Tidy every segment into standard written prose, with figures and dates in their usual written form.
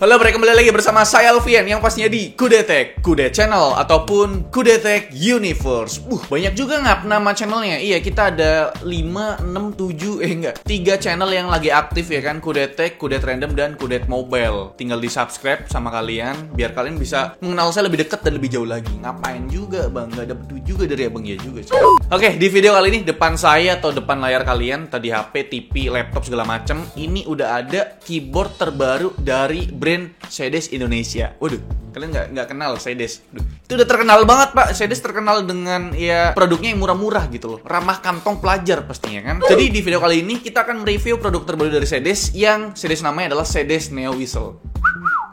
Halo, kembali lagi bersama saya Alfian yang pastinya di Kudetek, Kudet Channel ataupun Kudetek Universe. Banyak juga nggak nama channelnya? Iya, kita ada 5, 6, 7, 3 channel yang lagi aktif ya kan. Kudetek, Kudet Random, dan Kudet Mobile. Tinggal di subscribe sama kalian biar kalian bisa mengenal saya lebih dekat dan lebih jauh lagi. Ngapain juga bang? Nggak dapet duit juga dari abang ya juga. Oke, di video kali ini depan saya atau depan layar kalian, tadi HP, TV, laptop segala macem, ini udah ada keyboard terbaru dari brand Sedes Indonesia. Waduh, kalian nggak kenal Sedes? Itu udah terkenal banget pak. Sedes terkenal dengan ya produknya yang murah-murah gitu loh, ramah kantong pelajar pastinya kan. Jadi di video kali ini kita akan mereview produk terbaru dari Sedes yang Sedes namanya adalah Sedes Neo Whistle.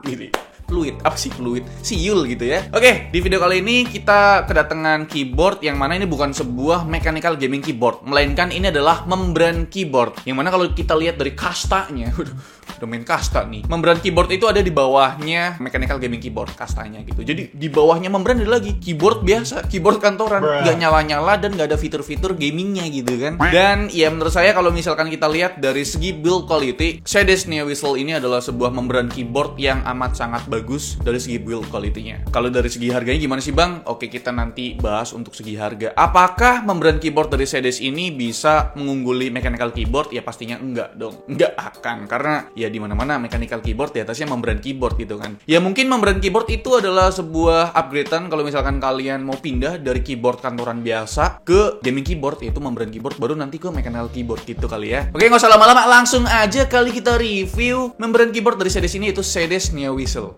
Gini. Fluid, apa sih fluid? Siul gitu ya. Oke, di video kali ini kita kedatangan keyboard yang mana ini bukan sebuah mechanical gaming keyboard, melainkan ini adalah membran keyboard. Yang mana kalau kita lihat dari kastanya, udah main kasta nih. Membran keyboard itu ada di bawahnya mechanical gaming keyboard, kastanya gitu. Jadi di bawahnya membran ada lagi keyboard biasa, keyboard kantoran, nggak nyala-nyala dan nggak ada fitur-fitur gamingnya gitu kan. Dan ya menurut saya kalau misalkan kita lihat dari segi build quality, Sedes Neo Whistle ini adalah sebuah membran keyboard yang amat sangat bagus dari segi build quality-nya. Kalau dari segi harganya gimana sih bang? Oke, kita nanti bahas untuk segi harga. Apakah membran keyboard dari Sedes ini bisa mengungguli mechanical keyboard? Ya pastinya enggak dong. Enggak akan, karena ya di mana-mana mechanical keyboard di atasnya membran keyboard gitu kan. Ya mungkin membran keyboard itu adalah sebuah upgradean kalau misalkan kalian mau pindah dari keyboard kantoran biasa ke gaming keyboard, yaitu membran keyboard baru nanti ke mechanical keyboard gitu kali ya. Oke, nggak usah lama-lama, langsung aja kali kita review membran keyboard dari Sedes ini, yaitu Sedes Neo Whistle.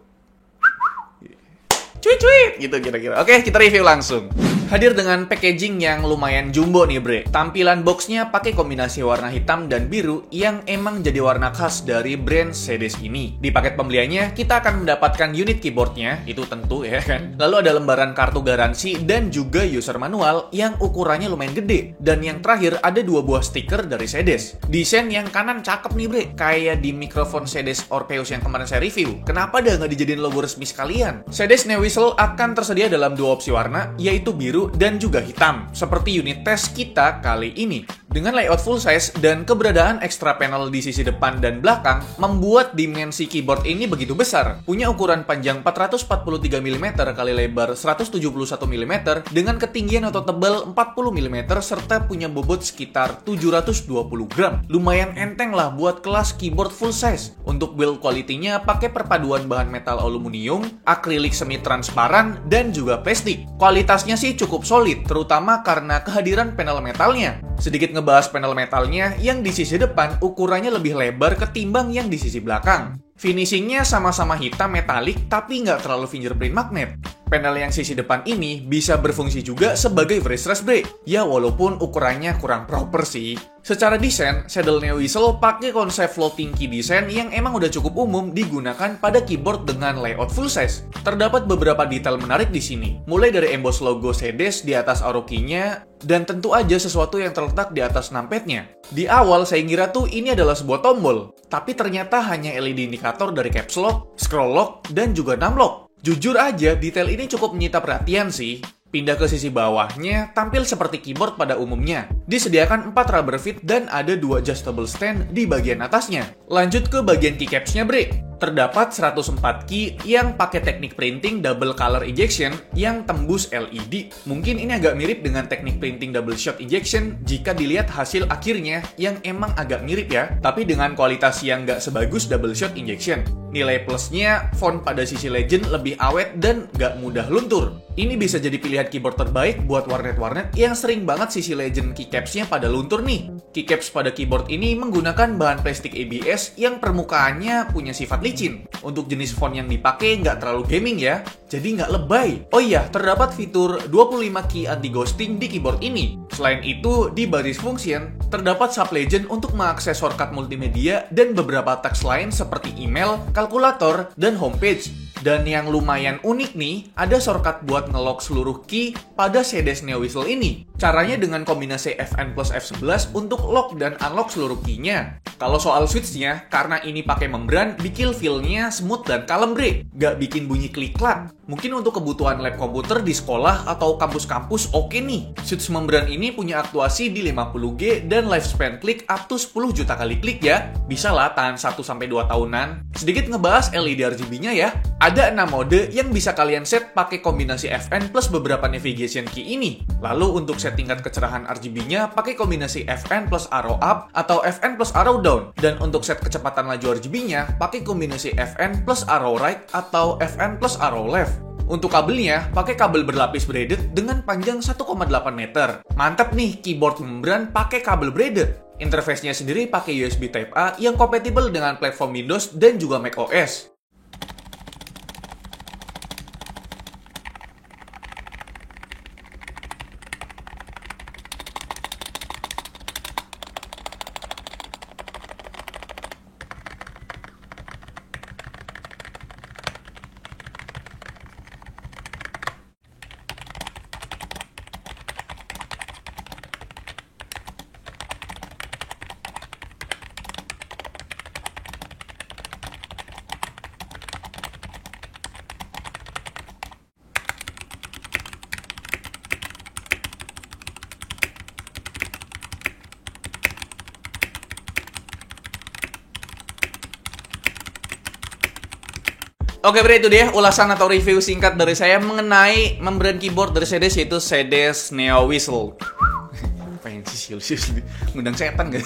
Cuit gitu kira-kira. Oke, kita review langsung. Hadir dengan packaging yang lumayan jumbo nih bre. Tampilan boxnya pakai kombinasi warna hitam dan biru yang emang jadi warna khas dari brand Sedes ini. Di paket pembeliannya kita akan mendapatkan unit keyboardnya, itu tentu ya kan. Lalu ada lembaran kartu garansi dan juga user manual yang ukurannya lumayan gede. Dan yang terakhir ada 2 buah stiker dari Sedes. Desain yang kanan cakep nih bre, kayak di mikrofon Sedes Orpheus yang kemarin saya review. Kenapa dah nggak dijadiin logo resmi sekalian? Sedes Neo Whistle akan tersedia dalam 2 opsi warna, yaitu biru dan juga hitam, seperti unit tes kita kali ini. Dengan layout full size dan keberadaan ekstra panel di sisi depan dan belakang, membuat dimensi keyboard ini begitu besar. Punya ukuran panjang 443 mm kali lebar 171 mm dengan ketinggian atau tebal 40 mm serta punya bobot sekitar 720 gram. Lumayan enteng lah buat kelas keyboard full size. Untuk build quality-nya pakai perpaduan bahan metal aluminium, akrilik semi transparan, dan juga plastik. Kualitasnya sih cukup solid, terutama karena kehadiran panel metalnya. Sedikit ngebahas panel metalnya, yang di sisi depan ukurannya lebih lebar ketimbang yang di sisi belakang. Finishingnya sama-sama hitam metalik, tapi nggak terlalu fingerprint magnet. Panel yang sisi depan ini bisa berfungsi juga sebagai brace rest brake. Ya walaupun ukurannya kurang proper sih. Secara desain, Sedes Neo Whistle pakai konsep floating key design yang emang udah cukup umum digunakan pada keyboard dengan layout full size. Terdapat beberapa detail menarik di sini, mulai dari emboss logo Sedes di atas arrow key-nya, dan tentu aja sesuatu yang terletak di atas numpad-nya. Di awal saya ngira tuh ini adalah sebuah tombol, tapi ternyata hanya LED indikator dari caps lock, scroll lock, dan juga numlock. Jujur aja, detail ini cukup menyita perhatian sih. Pindah ke sisi bawahnya, tampil seperti keyboard pada umumnya. Disediakan 4 rubber feet dan ada 2 adjustable stand di bagian atasnya. Lanjut ke bagian keycaps-nya bre. Terdapat 104 key yang pakai teknik printing double color ejection yang tembus LED. Mungkin ini agak mirip dengan teknik printing double shot ejection jika dilihat hasil akhirnya yang emang agak mirip ya, tapi dengan kualitas yang nggak sebagus double shot injection. Nilai plusnya, font pada sisi legend lebih awet dan nggak mudah luntur. Ini bisa jadi pilihan keyboard terbaik buat warnet-warnet yang sering banget sisi legend keycaps-nya pada luntur nih. Keycaps pada keyboard ini menggunakan bahan plastik ABS yang permukaannya punya sifat licin. Untuk jenis font yang dipakai nggak terlalu gaming ya, jadi nggak lebay. Oh iya, terdapat fitur 25 key anti-ghosting di keyboard ini. Selain itu, di baris function, terdapat sub-legend untuk mengakses shortcut multimedia dan beberapa teks lain seperti email, kalkulator, dan homepage. Dan yang lumayan unik nih, ada shortcut buat nge-lock seluruh key pada Sedes Neo Whistle ini. Caranya dengan kombinasi Fn plus F11 untuk lock dan unlock seluruh key-nya. Kalau soal switch-nya, karena ini pakai membran, bikin feel-nya smooth dan kalem bre. Gak bikin bunyi klik-klak. Mungkin untuk kebutuhan lab komputer di sekolah atau kampus-kampus oke nih. Switch membran ini punya aktuasi di 50G dan lifespan klik up to 10 juta kali klik ya. Bisa lah tahan 1-2 tahunan. Sedikit ngebahas LED RGB-nya ya. Ada 6 mode yang bisa kalian set pakai kombinasi FN plus beberapa navigation key ini. Lalu untuk set tingkat kecerahan RGB-nya pakai kombinasi FN plus arrow up atau FN plus arrow down. Dan untuk set kecepatan laju RGB-nya pakai kombinasi FN plus arrow right atau FN plus arrow left. Untuk kabelnya, pakai kabel berlapis braided dengan panjang 1,8 meter. Mantap nih, keyboard membran pakai kabel braided. Interface-nya sendiri pakai USB Type-A yang kompatibel dengan platform Windows dan juga macOS. Oke bre, itu dia ulasan atau review singkat dari saya mengenai membran keyboard dari Sedes, yaitu Sedes Neo Whistle. Pengen sih ngundang setan gak?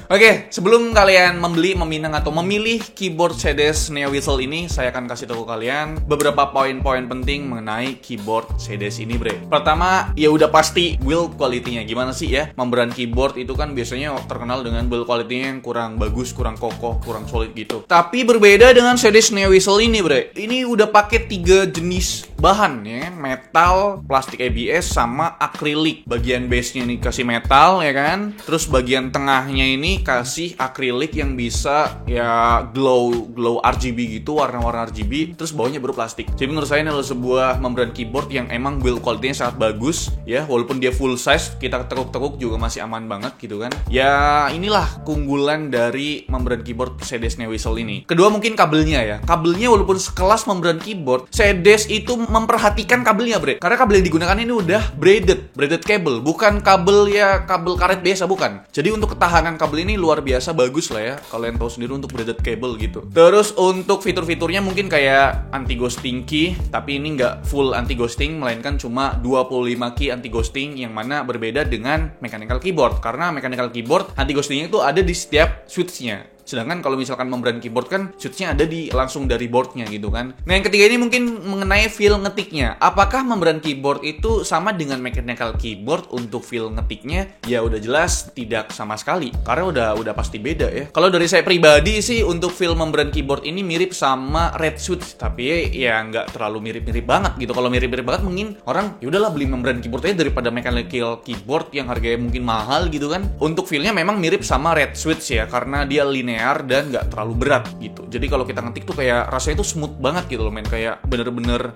Oke, sebelum kalian membeli, meminang atau memilih keyboard Sedes Neo Whistle ini, saya akan kasih tahu kalian beberapa poin-poin penting mengenai keyboard Sedes ini bre. Pertama, ya udah pasti build quality-nya. Gimana sih ya? Membran keyboard itu kan biasanya terkenal dengan build quality-nya yang kurang bagus, kurang kokoh, kurang solid gitu. Tapi berbeda dengan Sedes Neo Whistle ini bre. Ini udah pakai 3 jenis bahan ya, metal, plastik ABS, sama akrilik. Bagian base-nya ini kasih metal ya kan. Terus bagian tengahnya ini kasih akrilik yang bisa ya glow RGB gitu, warna-warna RGB. Terus bawahnya baru plastik. Jadi menurut saya ini adalah sebuah membran keyboard yang emang build quality-nya sangat bagus ya. Walaupun dia full size, kita tekuk-tekuk juga masih aman banget gitu kan. Ya inilah keunggulan dari membran keyboard Sedes Neo Whistle ini. Kedua mungkin kabelnya ya. Kabelnya walaupun sekelas membran keyboard, Sedes itu memperhatikan kabelnya bre. Karena kabel yang digunakan ini udah braided cable, bukan kabel ya kabel karet biasa, bukan. Jadi untuk ketahanan kabel ini luar biasa bagus lah ya. Kalian tahu sendiri untuk braided cable gitu. Terus untuk fitur-fiturnya mungkin kayak anti ghosting key, tapi ini nggak full anti ghosting, melainkan cuma 25 key anti ghosting, yang mana berbeda dengan mechanical keyboard. Karena mechanical keyboard anti ghostingnya itu ada di setiap switch-nya. Sedangkan kalau misalkan membran keyboard kan switch-nya ada di langsung dari board-nya gitu kan. Nah yang ketiga ini mungkin mengenai feel ngetiknya. Apakah membran keyboard itu sama dengan mechanical keyboard untuk feel ngetiknya? Ya udah jelas tidak sama sekali. Karena udah pasti beda ya. Kalau dari saya pribadi sih untuk feel membran keyboard ini mirip sama Red Switch. Tapi ya nggak terlalu mirip-mirip banget gitu. Kalau mirip-mirip banget mungkin orang ya udahlah beli membran keyboard aja daripada mechanical keyboard yang harganya mungkin mahal gitu kan. Untuk feel-nya memang mirip sama Red Switch ya. Karena dia linear dan nggak terlalu berat gitu. Jadi kalau kita ngetik tuh kayak rasanya tuh smooth banget gitu loh men. Kayak bener-bener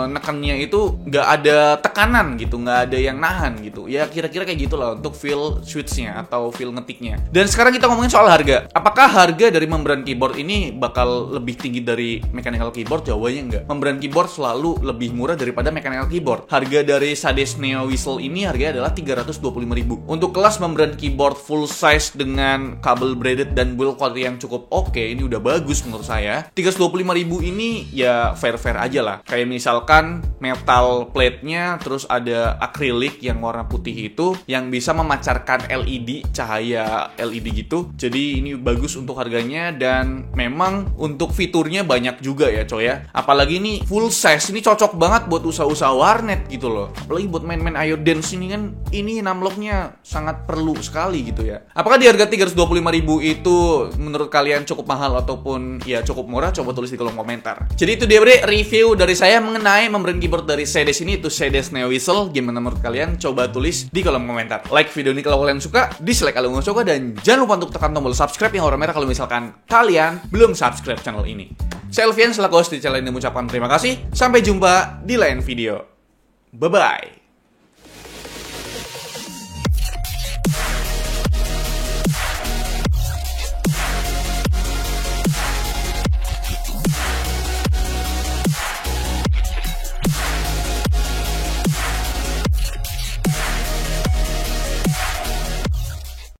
nekannya itu nggak ada tekanan gitu, nggak ada yang nahan gitu. Ya kira-kira kayak gitulah untuk feel switch-nya atau feel ngetiknya. Dan sekarang kita ngomongin soal harga. Apakah harga dari membran keyboard ini bakal lebih tinggi dari mechanical keyboard? Jawabannya enggak. Membran keyboard selalu lebih murah daripada mechanical keyboard. Harga dari Sedes Neo Whistle ini harganya adalah 325.000. Untuk kelas membran keyboard full size dengan kabel braided dan build quality yang cukup oke, ini udah bagus menurut saya. 325.000 ini ya fair-fair aja lah. Kayak misalkan metal plate-nya, terus ada akrilik yang warna putih itu yang bisa memancarkan LED, cahaya LED gitu. Jadi ini bagus untuk harganya dan memang untuk fiturnya banyak juga ya coy ya. Apalagi ini full size, ini cocok banget buat usaha-usaha warnet gitu loh. Apalagi buat main-main Ayo Dance ini kan, ini numlocknya sangat perlu sekali gitu ya. Apakah di harga 325.000 itu menurut kalian cukup mahal ataupun ya cukup murah? Coba tulis di kolom komentar. Jadi itu dia bre, review dari saya mengenai membran keyboard dari Sedes ini, itu Sedes Neo Whistle. Gimana menurut kalian? Coba tulis di kolom komentar. Like video ini kalau kalian suka, dislike kalau nggak suka, dan jangan lupa untuk tekan tombol subscribe yang warna merah kalau misalkan kalian belum subscribe channel ini. Saya Elvian selaku host di channel ini mengucapkan terima kasih. Sampai jumpa di lain video. Bye-bye.